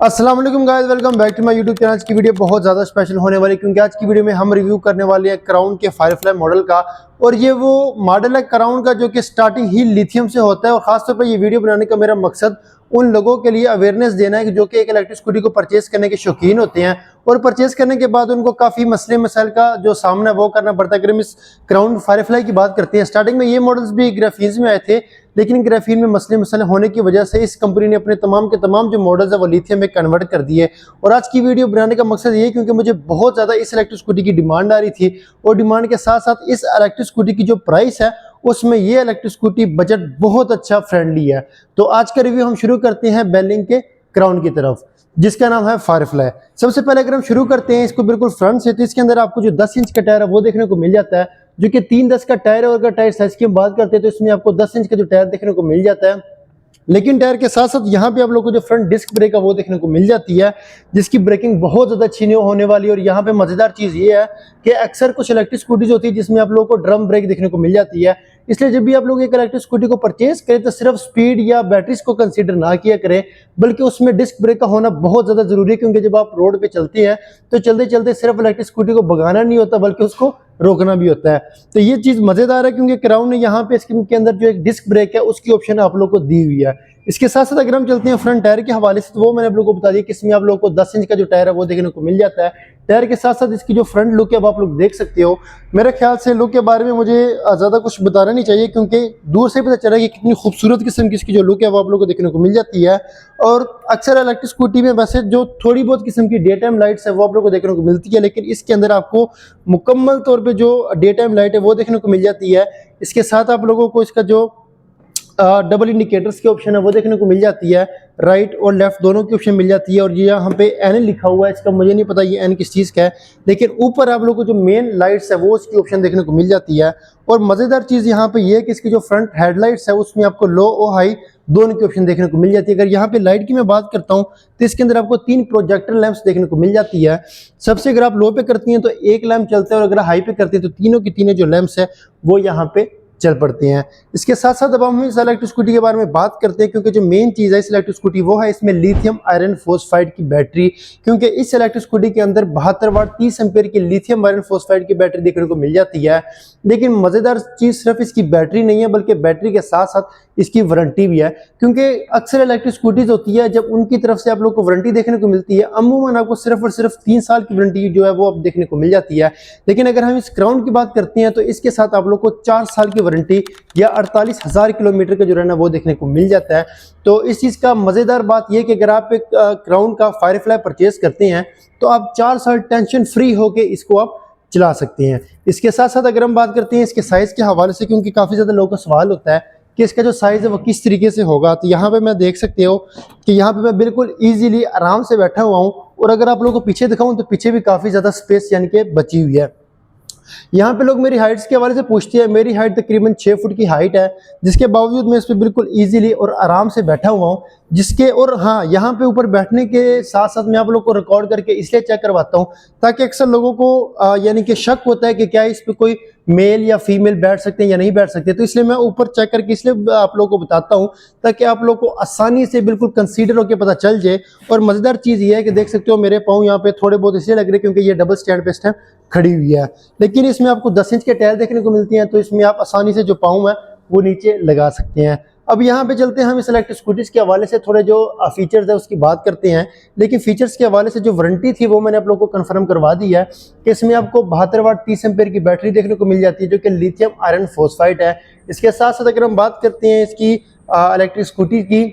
अस्सलाम वालेकुम guys, welcome back to my YouTube channel. आज की वीडियो बहुत ज़्यादा स्पेशल होने वाली है क्योंकि आज की वीडियो में हम रिव्यू करने वाले हैं क्राउन के फायरफ्लाई मॉडल का। और ये वो मॉडल है क्राउन का जो कि स्टार्टिंग ही लिथियम से होता है। और खासतौर पर ये वीडियो बनाने का मेरा मकसद उन लोगों के लिए अवेयरनेस देना है कि जो कि एक इलेक्ट्रिक स्कूटी को परचेज करने के शौकीन होते हैं और परचेज करने के बाद उनको काफ़ी मसले मसाइल का जो सामना वो करना पड़ता है। अगर हम इस क्राउन फायरफ्लाई की बात करते हैं, स्टार्टिंग में ये मॉडल्स भी ग्राफीन्स में आए थे, लेकिन ग्राफीन में मसले मसाले होने की वजह से इस कंपनी ने अपने तमाम के तमाम जो मॉडल्स है वो लिथियम में कन्वर्ट कर दिए। और आज की वीडियो बनाने का मकसद ये है क्योंकि मुझे बहुत ज़्यादा इस इलेक्ट्रिक स्कूटी की डिमांड आ रही थी और डिमांड के साथ साथ इस इलेक्ट्रिक स्कूटी की जो प्राइस है उसमें ये इलेक्ट्रिक स्कूटी बजट बहुत अच्छा फ्रेंडली है। तो आज का रिव्यू हम शुरू करते हैं बेलिंग के क्राउन की तरफ जिसका नाम है फायरफ्लाई। सबसे पहले अगर हम शुरू करते हैं इसको बिल्कुल फ्रंट से, तो इसके अंदर आपको जो 10 इंच का टायर है वो देखने को मिल जाता है, जो कि 310 का टायर है। और अगर टायर साइज की हम बात करते हैं तो इसमें आपको 10 इंच का जो टायर देखने को मिल जाता है। लेकिन टायर के साथ साथ यहाँ पे आप लोगों को जो फ्रंट डिस्क ब्रेक है वो देखने को मिल जाती है, जिसकी ब्रेकिंग बहुत ज़्यादा अच्छी नहीं होने वाली। और यहाँ पे मज़ेदार चीज़ ये है कि अक्सर कुछ इलेक्ट्रिक स्कूटीज होती है जिसमें आप लोगों को ड्रम ब्रेक देखने को मिल जाती है। इसलिए जब भी आप लोग एक इलेक्ट्रिक स्कूटी को परचेज करें तो सिर्फ स्पीड या बैटरीज को कंसीडर ना किया करें, बल्कि उसमें डिस्क ब्रेक का होना बहुत ज़्यादा जरूरी है। क्योंकि जब आप रोड पे चलते हैं तो चलते चलते सिर्फ इलेक्ट्रिक स्कूटी को भगाना नहीं होता बल्कि उसको रोकना भी होता है। तो ये चीज़ मज़ेदार है क्योंकि क्राउन ने यहाँ पे इसके अंदर जो एक डिस्क ब्रेक है उसकी ऑप्शन आप लोग को दी हुई है। इसके साथ साथ अगर हम चलते हैं फ्रंट टायर के हवाले से, तो वो मैंने आप लोगों को बता दिया कि इसमें आप लोगों को 10 इंच का जो टायर है वो देखने को मिल जाता है। टायर के साथ साथ इसकी जो फ्रंट लुक है अब आप लोग देख सकते हो। मेरे ख्याल से लुक के बारे में मुझे ज़्यादा कुछ बताना नहीं चाहिए क्योंकि दूर से पता चला कि कितनी खूबसूरत किस्म की इसकी जो लुक है वो आप लोगों को देखने को मिल जाती है। और अक्सर इलेक्ट्रिक स्कूटी में वैसे जो थोड़ी बहुत किस्म की डे टाइम लाइट्स है वो आप लोग को देखने को मिलती है, लेकिन इसके अंदर आपको मुकम्मल तौर पर जो डे टाइम लाइट है वो देखने को मिल जाती है। इसके साथ आप लोगों को इसका जो डबल इंडिकेटर्स की ऑप्शन है वो देखने को मिल जाती है, राइट और लेफ्ट दोनों की ऑप्शन मिल जाती है। और ये यहाँ पे एन लिखा हुआ है, इसका मुझे नहीं पता ये एन किस चीज़ का है, लेकिन ऊपर आप लोगों को जो मेन लाइट्स है वो उसकी ऑप्शन देखने को मिल जाती है। और मज़ेदार चीज़ यहाँ पे ये है कि इसकी जो फ्रंट हेडलाइट्स है उसमें आपको लो और हाई दोनों की ऑप्शन देखने को मिल जाती है। अगर यहाँ पे लाइट की मैं बात करता हूँ तो इसके अंदर आपको 3 प्रोजेक्टर लैंप्स देखने को मिल जाती है। सबसे अगर आप लो पे करती हैं तो एक लैंप चलता है और अगर हाई पे करती हैं तो तीनों की तीनों जो लैंप्स है वो यहाँ पे चल पड़ते हैं। इसके साथ साथ अब हम इस इलेक्ट्रिक स्कूटी के बारे में बात करते हैं क्योंकि जो मेन चीज़ है इस इलेक्ट्रिक स्कूटी वो है इसमें लिथियम आयरन फोस्फाइड की बैटरी। क्योंकि इस इलेक्ट्रिक स्कूटी के अंदर 72 वाट 30 एम्पीयर की लिथियम आयरन फोस्फाइड की बैटरी देखने को मिल जाती है। लेकिन मज़ेदार चीज़ सिर्फ इसकी बैटरी नहीं है बल्कि बैटरी के साथ साथ इसकी वारंटी भी है। क्योंकि अक्सर इलेक्ट्रिक स्कूटीज होती है जब उनकी तरफ से आप लोग को वारंटी देखने को मिलती है, अमूमन आपको सिर्फ और सिर्फ 3 साल की वारंटी जो है वो अब देखने को मिल जाती है। लेकिन अगर हम इस क्राउन की बात करते हैं तो इसके साथ आप लोग को 4 साल की वारंटी या 48,000 किलोमीटर का जो है ना वो देखने को मिल जाता है। तो इस चीज़ का मज़ेदार बात यह कि अगर आप एक क्राउन का फायरफ्लाई परचेज करते हैं तो आप 4 साल टेंशन फ्री होके इसको आप चला सकते हैं। इसके साथ साथ अगर हम बात करते हैं इसके साइज़ के हवाले से, क्योंकि काफ़ी ज़्यादा लोगों का सवाल होता है कि इसका जो साइज़ है वो किस तरीके से होगा, तो यहाँ पे मैं देख सकते हो कि यहाँ पे मैं बिल्कुल ईजीली आराम से बैठा हुआ हूँ। और अगर आप लोगों को पीछे दिखाऊँ तो पीछे भी काफ़ी ज़्यादा स्पेस यानी कि बची हुई है। यहाँ पे लोग मेरी हाइट्स के हवाले से पूछते हैं, मेरी हाइट तकरीबन 6 फुट की हाइट है, जिसके बावजूद मैं इस पर बिल्कुल इजीली और आराम से बैठा हुआ हूँ। जिसके और हाँ, यहाँ पे ऊपर बैठने के साथ साथ मैं आप लोग को रिकॉर्ड करके इसलिए चेक करवाता हूँ ताकि अक्सर लोगों को यानी कि शक होता है कि क्या इस पर कोई मेल या फीमेल बैठ सकते हैं या नहीं बैठ सकते, तो इसलिए मैं ऊपर चेक करके इसलिए आप लोगों को बताता हूँ ताकि आप लोग को आसानी से बिल्कुल कंसीडर होकर पता चल जाए। और मज़ेदार चीज़ ये है कि देख सकते हो मेरे पाँव यहाँ पे थोड़े बहुत इसलिए लग रहे हैं क्योंकि ये डबल स्टैंड पे इस टाइम खड़ी हुई है। लेकिन इसमें आपको 10 इंच के टायर देखने को मिलती हैं, तो इसमें आप आसानी से जो पाँव है वो नीचे लगा सकते हैं। अब यहाँ पे चलते हैं हम इस इलेक्ट्रिक स्कूटीज के हवाले से थोड़े जो फीचर्स है उसकी बात करते हैं। लेकिन फीचर्स के हवाले से जो वारंटी थी वो मैंने आप लोगों को कंफर्म करवा दी है कि इसमें आपको 72 वाट 30 एम्पीयर की बैटरी देखने को मिल जाती है जो कि लिथियम आयरन फोस्फाइड है। इसके साथ साथ अगर हम बात करते हैं इसकी इलेक्ट्रिक स्कूटी की,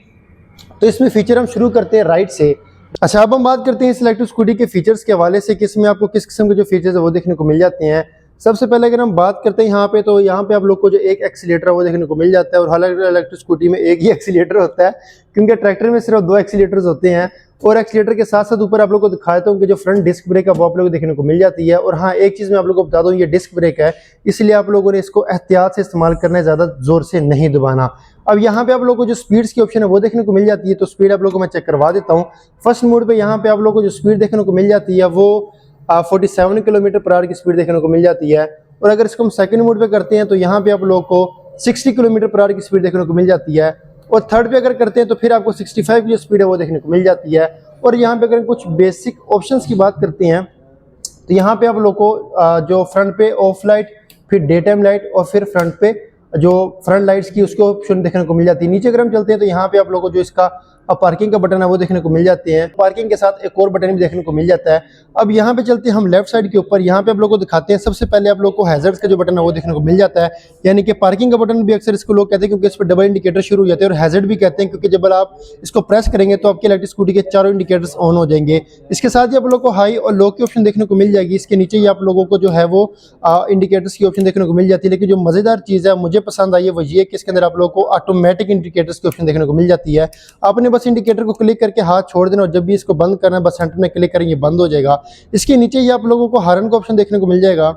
तो इसमें फीचर हम शुरू करते हैं राइट से। अच्छा, अब हम बात करते हैं इस इलेक्ट्रिक स्कूटी के फीचर्स के हवाले से कि इसमें आपको किस किस्म के जो फीचर्स है वो देखने को मिल जाते हैं। सबसे पहले अगर हम बात करते हैं यहाँ पे, तो यहाँ पे आप लोग को जो एक एक्सीलेटर है वो देखने को मिल जाता है। और हालांकि इलेक्ट्रिक स्कूटी में एक ही एक्सीलेटर होता है क्योंकि ट्रैक्टर में सिर्फ 2 एक्सीलेटर्स होते हैं। और एक्सीलेटर के साथ साथ ऊपर आप लोग को दिखाता हूँ कि जो फ्रंट डिस्क ब्रेक है वो आप लोग को देखने को मिल जाती है। और हाँ, एक चीज़ मैं आप लोग को बता दूँ, ये डिस्क ब्रेक है इसलिए आप लोगों ने इसको एहतियात से इस्तेमाल करना है, ज़्यादा जोर से नहीं दबाना। अब यहाँ पे आप लोगों को जो स्पीड्स की ऑप्शन है वो देखने को मिल जाती है, तो स्पीड आप लोगों को मैं चेक करवा देता हूँ। फर्स्ट मोड पे यहाँ पे आप लोगों को जो स्पीड देखने को मिल जाती है वो 47 किलोमीटर पर आवर की स्पीड देखने को मिल जाती है। और अगर इसको हम सेकंड मोड पे करते हैं तो यहाँ पे आप लोगों को 60 किलोमीटर पर आवर की स्पीड देखने को मिल जाती है। और थर्ड पे अगर करते हैं तो फिर आपको 65 की जो स्पीड है वो देखने को मिल जाती है। और यहाँ पे अगर कुछ बेसिक ऑप्शंस की बात करते हैं तो यहाँ पे आप लोग को जो फ्रंट पे ऑफ लाइट, फिर डे टाइम लाइट और फिर फ्रंट पे जो फ्रंट लाइट्स की उसको ऑप्शन देखने को मिल जाती है। नीचे अगर हम चलते हैं तो यहाँ पे आप लोगों को जो इसका पार्किंग का बटन है वो देखने को मिल जाते हैं। पार्किंग के साथ एक और बटन भी देखने को मिल जाता है। अब यहाँ पे चलते हैं हम लेफ्ट साइड के ऊपर, यहाँ पे आप लोगों को दिखाते हैं। सबसे पहले आप लोग को हैजर्ड्स का जो बटन है वो देखने को मिल जाता है, यानी कि पार्किंग का बटन भी अक्सर इसको लोग कहते हैं क्योंकि इस पर डबल इंडिकेटर शुरू हो जाते हैं, और हैजर्ड भी कहते हैं क्योंकि जब आप इसको प्रेस करेंगे तो आपके इलेक्ट्रिक स्कूटी के चारों इंडिकेटर्स ऑन हो जाएंगे। इसके साथ ही आप लोग को हाई और लो की ऑप्शन देखने को मिल जाएगी। इसके नीचे ही आप लोगों को जो है वो इंडिकेटर्स की ऑप्शन देखने को मिल जाती है। लेकिन जो मजेदार चीज़ है मुझे पसंद आई है वो ये कि इसके अंदर आप लोगों को ऑटोमेटिक इंडिकेटर्स की ऑप्शन देखने को मिल जाती है। आपने बस इंडिकेटर को क्लिक करके हाथ छोड़ देना और जब भी इसको बंद करना है बस सेंटर में क्लिक करेंगे बंद हो जाएगा। इसके नीचे ही आप लोगों को हॉर्न का ऑप्शन देखने को मिल जाएगा।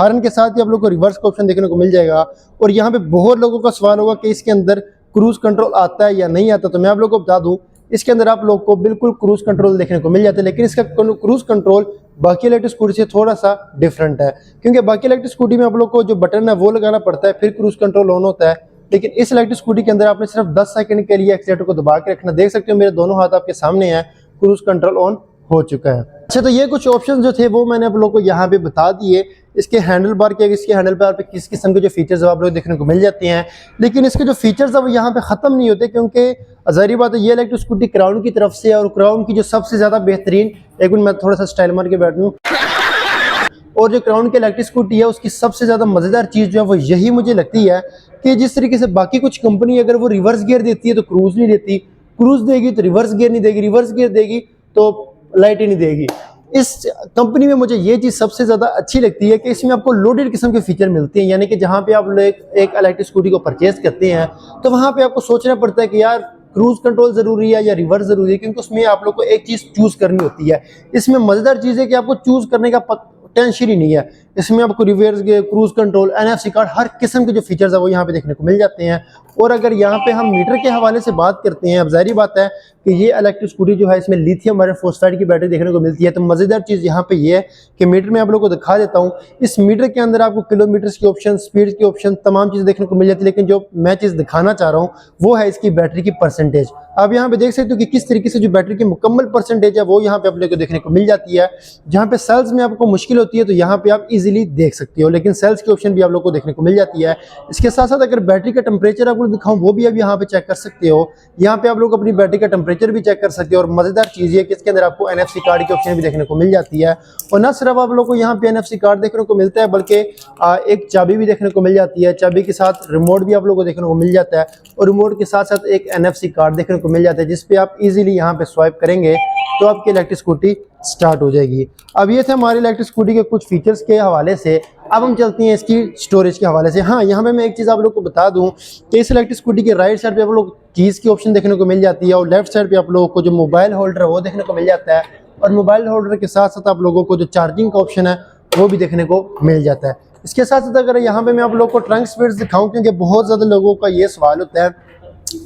हॉर्न के साथ ही आप लोगों को रिवर्स का ऑप्शन देखने को मिल जाएगा। और यहाँ पे बहुत लोगों का सवाल होगा कि इसके अंदर क्रूज कंट्रोल आता है या नहीं आता, तो मैं आप लोगों को बता दूं इसके अंदर आप लोग को बिल्कुल क्रूज कंट्रोल देखने को मिल जाता है। लेकिन इसका क्रूज कंट्रोल बाकी इलेक्ट्रिक स्कूटी से थोड़ा सा डिफरेंट है, क्योंकि बाकी इलेक्ट्रिक स्कूटी में आप लोग को जो बटन है वो लगाना पड़ता है फिर क्रूज कंट्रोल ऑन होता है। लेकिन इस इलेक्ट्रिक स्कूटी के अंदर आपने सिर्फ 10 सेकंड के लिए एक्सीलेटर को दबा के रखना। देख सकते हो मेरे दोनों हाथ आपके सामने हैं, क्रूज कंट्रोल ऑन हो चुका है। अच्छा, तो ये कुछ ऑप्शन जो थे वो मैंने आप लोगों को यहाँ पे बता दिए। इसके हैंडल बार के, इसके हैंडल बार पे किस किस्म के जो फीचर्स आप लोग देखने को मिल जाते हैं। लेकिन इसके जो फीचर्स है वो यहाँ पे ख़त्म नहीं होते, क्योंकि ज़ाहिर बात है ये इलेक्ट्रिक स्कूटी क्राउन की तरफ से, और क्राउन की जो सबसे ज़्यादा बेहतरीन, एक मिनट मैं थोड़ा सा स्टाइल मार के बैठ लूँ, और जो क्राउन की इलेक्ट्रिक स्कूटी है उसकी सबसे ज़्यादा मज़ेदार चीज़ जो है वो यही मुझे लगती है कि जिस तरीके से बाकी कुछ कंपनी अगर वो रिवर्स गियर देती है तो क्रूज नहीं देती, क्रूज देगी तो रिवर्स गियर नहीं देगी, रिवर्स गियर देगी तो लाइट ही नहीं देगी। इस कंपनी में मुझे ये चीज़ सबसे ज़्यादा अच्छी लगती है कि इसमें आपको लोडेड किस्म के फीचर मिलते हैं। यानी कि जहाँ पे आप लोग एक इलेक्ट्रिक स्कूटी को परचेज करते हैं तो वहाँ पे आपको सोचना पड़ता है कि यार क्रूज कंट्रोल जरूरी है या रिवर्स जरूरी है, क्योंकि उसमें आप लोग को एक चीज़ चूज करनी होती है। इसमें मज़ेदार चीज़ है कि आपको चूज करने का टेंशन ही नहीं है। इसमें आपको reverse gear, cruise control, NFC card, हर किस्म के जो फीचर्स है वो यहाँ पे देखने को मिल जाते हैं। और अगर यहाँ पे हम मीटर के हवाले से बात करते हैं, अब जाहिर बात है कि ये इलेक्ट्रिक स्कूटी जो है इसमें लिथियम आयरन फॉस्फाइड की बैटरी देखने को मिलती है। तो मज़ेदार चीज़ यहाँ पे ये है कि मीटर में आप लोगों को दिखा देता हूँ, इस मीटर के अंदर आपको किलोमीटर्स की ऑप्शन, स्पीड की ऑप्शन, तमाम चीज़ें देखने को मिल जाती है। लेकिन जो मैं चीज़ दिखाना चाह रहा हूँ वो है इसकी बैटरी की परसेंटेज। आप यहाँ पे देख सकते हो कि किस तरीके से जो बैटरी की मुकम्मल परसेंटेज है वो यहाँ पे आप लोगों को देखने को मिल जाती है। जहाँ पे सेल्स में आपको मुश्किल होती है तो यहाँ पे आप इजीली देख सकते हो, लेकिन सेल्स की ऑप्शन भी आप लोग को देखने को मिल जाती है। इसके साथ साथ अगर बैटरी का टेम्परेचर आपको दिखाऊं वो भी आप यहाँ पे चेक कर सकते हो। यहाँ पे आप लोग अपनी बैटरी का टेम्परेचर भी चेक कर सकते हो। और मजेदार चीज़ है कि इसके अंदर आपको एनएफसी कार्ड की ऑप्शन भी देखने को मिल जाती है। और न सिर्फ आप लोग को यहाँ पे एनएफसी कार्ड देखने को मिलता है बल्कि एक चाबी भी देखने को मिल जाती है। चाबी के साथ रिमोट भी आप लोग को देखने को मिल जाता है, और रिमोट के साथ साथ एक एनएफसी कार्ड देखने को मिल जाता है जिसपे आप इजीली यहाँ पे स्वाइप करेंगे तो आपकी इलेक्ट्रिक स्कूटी स्टार्ट हो जाएगी। अब ये थे हमारी इलेक्ट्रिक स्कूटी के कुछ फीचर्स के हवाले से। अब हम चलते हैं इसकी स्टोरेज के हवाले से। हाँ, यहाँ पे मैं एक चीज़ आप लोग को बता दूं कि इस इलेक्ट्रिक स्कूटी के राइट साइड पे आप लोग कीज़ की ऑप्शन देखने को मिल जाती है, और लेफ्ट साइड पे आप लोगों को जो मोबाइल होल्डर है वो देखने को मिल जाता है। और मोबाइल होल्डर के साथ साथ आप लोगों को जो चार्जिंग का ऑप्शन है वो भी देखने को मिल जाता है। इसके साथ साथ अगर यहाँ पे मैं आप लोग को ट्रंक स्पेस दिखाऊं, क्योंकि बहुत ज़्यादा लोगों का ये सवाल होता है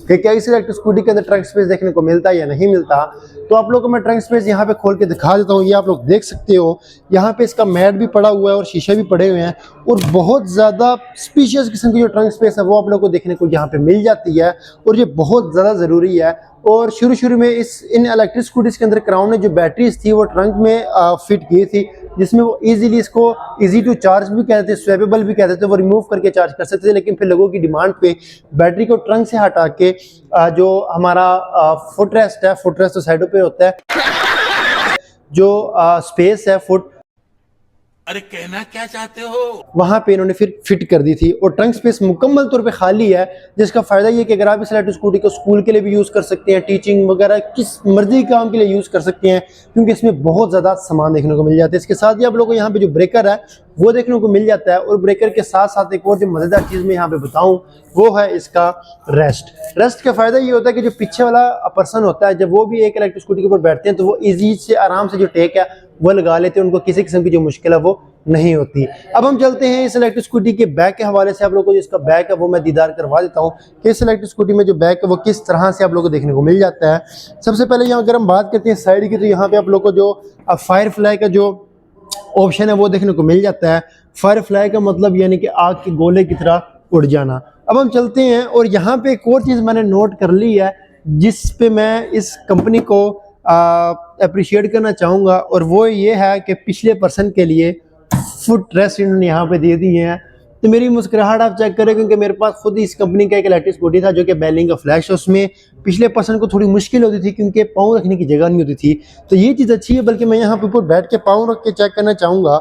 कि क्या इस इलेक्ट्रिक स्कूटी के अंदर ट्रंक स्पेस देखने को मिलता है या नहीं मिलता, तो आप लोगों को मैं ट्रंक स्पेस यहाँ पे खोल के दिखा देता हूँ। ये आप लोग देख सकते हो, यहाँ पे इसका मैट भी पड़ा हुआ है और शीशे भी पड़े हुए हैं, और बहुत ज़्यादा स्पीशियस किस्म की जो ट्रंक स्पेस है वो आप लोग को देखने को यहाँ पे मिल जाती है, और ये बहुत ज़्यादा ज़रूरी है। और शुरू में इन इलेक्ट्रिक स्कूटीज़ के अंदर क्राउन ने जो बैटरीज थी वो ट्रंक में फिट की थी, जिसमें वो इजीली इसको इजी टू चार्ज भी कहते थे, स्वेपेबल भी कहते थे, वो रिमूव करके चार्ज कर सकते थे। लेकिन फिर लोगों की डिमांड पे बैटरी को ट्रंक से हटा के जो हमारा फुटरेस्ट है, फुटरेस्ट तो साइडों पे होता है, जो स्पेस है फुट, अरे कहना क्या चाहते हो, वहां पे इन्होंने फिर फिट कर दी थी। और ट्रंक स्पेस मुकम्मल तौर पे खाली है, जिसका फायदा ये कि अगर आप इस इलेक्ट्रिक स्कूटी को स्कूल के लिए भी यूज कर सकते हैं, टीचिंग वगैरह किस मर्जी काम के लिए यूज कर सकते हैं, क्योंकि इसमें बहुत ज्यादा सामान देखने को मिल जाता है। इसके साथ ही आप लोगों को यहाँ पे जो ब्रेकर है वो देखने को मिल जाता है, और ब्रेकर के साथ साथ एक और जो मजेदार चीज मैं यहाँ पे बताऊं वो है इसका रेस्ट का फायदा ये होता है कि जो पीछे वाला पर्सन होता है, जब वो भी एक इलेक्ट्रिक स्कूटी के ऊपर बैठते हैं तो वो इजी से आराम से जो टेक है वो लगा लेते हैं, उनको किसी किस्म की जो मुश्किल है वो नहीं होती। अब हम चलते हैं इस इलेक्ट्रिक स्कूटी के बैक के हवाले से। आप लोगों को जिसका बैक है वो मैं दीदार करवा देता हूँ कि इस इलेक्ट्रिक स्कूटी में जो बैक है वो किस तरह से आप लोगों को देखने को मिल जाता है। सबसे पहले यहाँ अगर हम बात करते हैं साइड की, तो यहाँ पे आप लोगों को जो फायर फ्लाई का जो ऑप्शन है वो देखने को मिल जाता है। फायर फ्लाई का मतलब यानी कि आग के गोले की तरह उड़ जाना। अब हम चलते हैं और यहाँ पे एक और चीज़ मैंने नोट कर ली है जिस पे मैं इस कंपनी को अप्रिशिएट करना चाहूँगा, और वो ये है कि पिछले पर्सन के लिए फुट रेस्ट इन्होंने यहाँ पे दे दिए हैं। तो मेरी मुस्कुराहट आप चेक करें, क्योंकि मेरे पास खुद इस कंपनी का एक इलेक्ट्रिक स्कूटी था जो कि बेलिंग का फ्लैश है। उसमें पिछले पर्सन को थोड़ी मुश्किल होती थी क्योंकि पाँव रखने की जगह नहीं होती थी। तो ये चीज़ अच्छी है, बल्कि मैं यहाँ पे ऊपर बैठ के पाँव रख के चेक करना चाहूँगा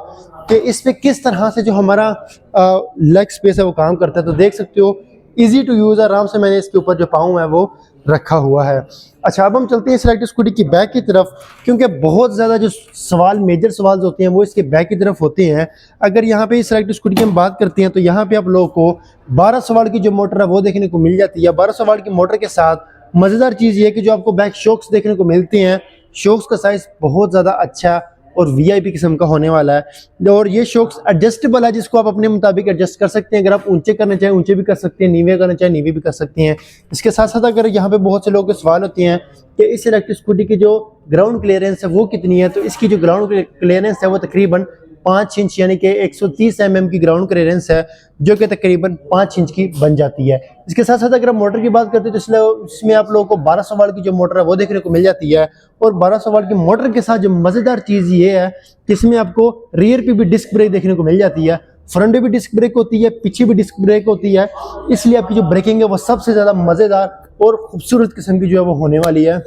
कि इस पे किस तरह से जो हमारा लेग स्पेस है वो काम करता है। तो देख सकते हो इजी टू यूज़, आराम से मैंने इसके ऊपर जो पाँव है वो रखा हुआ है। अच्छा, अब हम चलते हैं इस इलेक्ट्रिक स्कूटी की बैक की तरफ, क्योंकि बहुत ज़्यादा जो सवाल मेजर सवाल होते हैं वो इसके बैक की तरफ होते हैं। अगर यहाँ पे इस इलेक्ट्रिक स्कूटी की हम बात करते हैं तो यहाँ पे आप लोगों को 1200 वाट की जो मोटर है वो देखने को मिल जाती है। 1200 वाट की मोटर के साथ मज़ेदार चीज़ ये है कि जो आपको बैक शॉक्स देखने को मिलते हैं, शॉक्स का साइज़ बहुत ज़्यादा अच्छा और वीआईपी किस्म का होने वाला है। और ये शॉक्स एडजस्टेबल है, जिसको आप अपने मुताबिक एडजस्ट कर सकते हैं। अगर आप ऊंचे करना चाहें ऊंचे भी कर सकते हैं, नीवे करना चाहें नीवे भी कर सकते हैं। इसके साथ साथ अगर यहाँ पे बहुत से लोगों के सवाल होते हैं कि इस इलेक्ट्रिक स्कूटी की जो ग्राउंड क्लियरेंस है वो कितनी है, तो इसकी जो ग्राउंड क्लियरेंस है वो तकरीबन 5 इंच यानी कि 130 mm की ग्राउंड क्लियरेंस है, जो कि तकरीबन 5 इंच की बन जाती है। इसके साथ साथ अगर हम मोटर की बात करते हैं तो इसमें आप लोगों को 1200 वाट की जो मोटर है वो देखने को मिल जाती है। और 1200 वाट की मोटर के साथ जो मज़ेदार चीज़ ये है कि इसमें आपको रियर पे भी डिस्क ब्रेक देखने को मिल जाती है, फ्रंट पे भी डिस्क ब्रेक होती है, पीछे भी डिस्क ब्रेक होती है। इसलिए आपकी जो ब्रेकिंग है वो सबसे ज़्यादा मज़ेदार और खूबसूरत किस्म की जो है वो होने वाली है।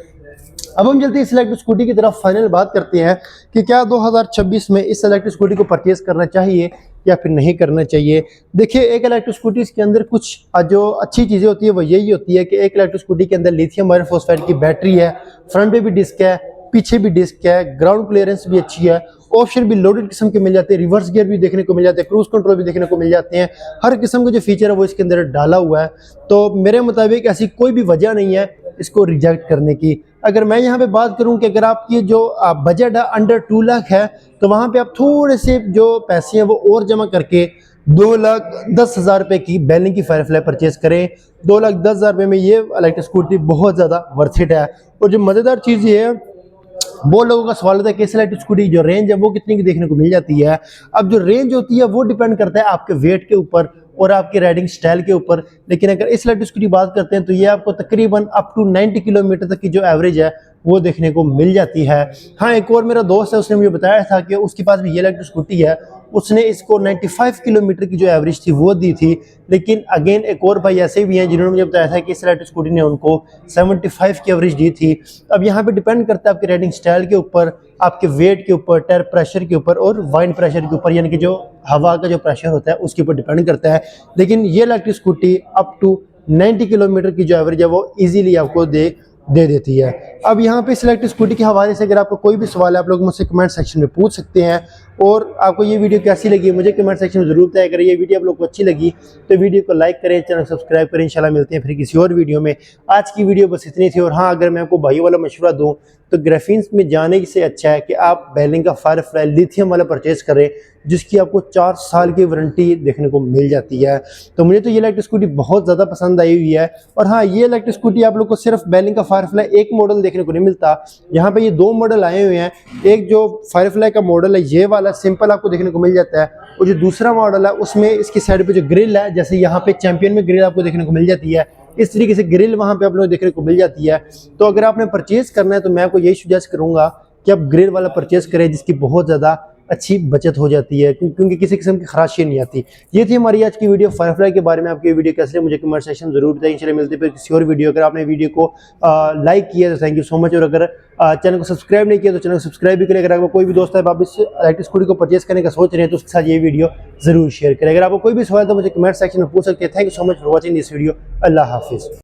अब हम चलते हैं इस इलेक्ट्रिक स्कूटी की तरफ, फाइनल बात करते हैं कि क्या 2026 में इस इलेक्ट्रिक स्कूटी को परचेज करना चाहिए या फिर नहीं करना चाहिए। देखिए, एक इलेक्ट्रिक स्कूटी के अंदर कुछ जो अच्छी चीज़ें होती है वो यही होती है कि एक इलेक्ट्रिक स्कूटी के अंदर लिथियम आयरन फॉस्फेट की बैटरी है, फ्रंट पे भी डिस्क है, पीछे भी डिस्क है, ग्राउंड क्लियरेंस भी अच्छी है, ऑप्शन भी लोडेड किस्म के मिल जाते हैं, रिवर्स गियर भी देखने को मिल जाते हैं, क्रूज कंट्रोल भी देखने को मिल जाते हैं। हर किस्म का जो फीचर है वो इसके अंदर डाला हुआ है। तो मेरे मुताबिक ऐसी कोई भी वजह नहीं है इसको रिजेक्ट करने की। अगर मैं यहाँ पे बात करूँ कि अगर आपकी जो बजट है अंडर 2 लाख है, तो वहाँ पे आप थोड़े से जो पैसे हैं वो और जमा करके 2,10,000 रुपये की बेलिंग की फायरफ्लाई परचेज करें। 2,10,000 रुपये में ये इलेक्ट्रिक स्कूटी बहुत ज़्यादा वर्थ इट है। और जो मज़ेदार चीज़ ये है, बहुत लोगों का सवाल होता है कि इस इलेक्ट्रिक स्कूटी की जो रेंज है वो कितनी की देखने को मिल जाती है। अब जो रेंज होती है वो डिपेंड करता है आपके वेट के ऊपर और आपके राइडिंग स्टाइल के ऊपर। लेकिन अगर इस इलेक्ट्रिक स्कूटी की बात करते हैं तो ये आपको तकरीबन अप टू 90 किलोमीटर तक की जो एवरेज है वो देखने को मिल जाती है। हाँ, एक और मेरा दोस्त है, उसने मुझे बताया था कि उसके पास भी ये इलेक्ट्रिक स्कूटी है, उसने इसको 95 किलोमीटर की जो एवरेज थी वो दी थी। लेकिन अगेन एक और भाई ऐसे भी हैं जिन्होंने मुझे बताया था कि इस इलेक्ट्रिक स्कूटी ने उनको 75 की एवरेज दी थी। अब यहाँ पे डिपेंड करता है आपके राइडिंग स्टाइल के ऊपर, आपके वेट के ऊपर, टायर प्रेशर के ऊपर और वाइंड प्रेशर के ऊपर, यानी कि जो हवा का जो प्रेशर होता है उसके ऊपर डिपेंड करता है। लेकिन ये electric scooty up to 90 kilometre की जो एवरेज है वो ईजिली आपको दे देती है। अब यहाँ पे इस इलेक्ट्रिक स्कूटी के हवाले से अगर आपको कोई भी सवाल है आप लोग मुझसे कमेंट सेक्शन में पूछ सकते हैं। और आपको ये वीडियो कैसी लगी मुझे कमेंट सेक्शन में जरूर बताएं। अगर ये वीडियो आप लोग को अच्छी लगी तो वीडियो को लाइक करें, चैनल सब्सक्राइब करें। इंशाल्लाह मिलते हैं फिर किसी और वीडियो में। आज की वीडियो बस इतनी थी। और हाँ, अगर मैं आपको भाई वाला मशवरा दूँ तो ग्राफिन्स में जाने से अच्छा है कि आप बेलिंग का फायरफ्लाई लिथियम वाला परचेज करें, जिसकी आपको 4 साल की वारंटी देखने को मिल जाती है। तो मुझे तो ये इलेक्ट्रिक स्कूटी बहुत ज़्यादा पसंद आई हुई है। और हाँ, ये इलेक्ट्रिक स्कूटी आप लोग को सिर्फ बेलिंग का फायरफ्लाई एक मॉडल देखने को नहीं मिलता, यहाँ पे ये 2 मॉडल आए हुए हैं। एक जो फायरफ्लाई का मॉडल है ये वाला सिंपल आपको देखने को मिल जाता है, और जो दूसरा मॉडल है उसमें इसकी साइड पे जो ग्रिल है, जैसे यहाँ पे चैंपियन में ग्रिल आपको देखने को मिल जाती है, इस तरीके से ग्रिल वहाँ पे आप लोग देखने को मिल जाती है। तो अगर आपने परचेज करना है तो मैं आपको यही सजेस्ट करूँगा कि आप ग्रिल वाला परचेज करें, जिसकी बहुत ज़्यादा अच्छी बचत हो जाती है, क्योंकि किसी किस्म की खराशी नहीं आती। ये थी हमारी आज की वीडियो फायरफ्लाई के बारे में। आपकी वीडियो कैसे मुझे कमेंट सेक्शन जरूर बताइए। इंशाल्लाह मिलते हैं फिर किसी और वीडियो। अगर आपने वीडियो को लाइक किया तो थैंक यू सो मच। और अगर चैनल को सब्सक्राइब नहीं किया तो चैनल को सब्सक्राइब भी करें। अगर आपको कोई भी दोस्त है आप इस इलेक्ट्रिक स्कूटी को परचेज करने का सोच रहे हैं तो उसके साथ ये वीडियो जरूर शेयर करें। अगर आपको कोई भी सवाल तो मुझे कमेंट सेक्शन में पूछ सकते हैं। Thank you so much for watching this video. अल्लाह हाफिज़।